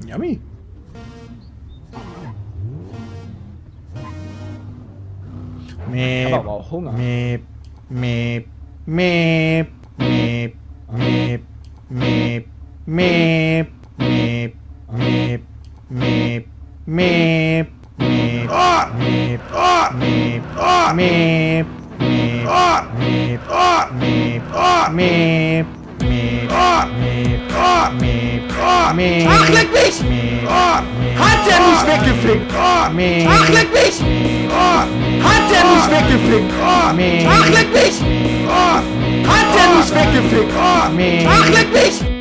Yummy. Ich habe aber auch Hunger. Meep, meep, meep, meep, meep, meep, meep, meep, meep, meep, meep, meep, meep, meep, meep, meep, meep, meep, meep. Ach, leck mich! Hat der mich weggeflickt? Ach, leck mich! Hat der mich weggeflickt? Ach, leck mich! Hat der mich weggeflickt? Ach, leck mich!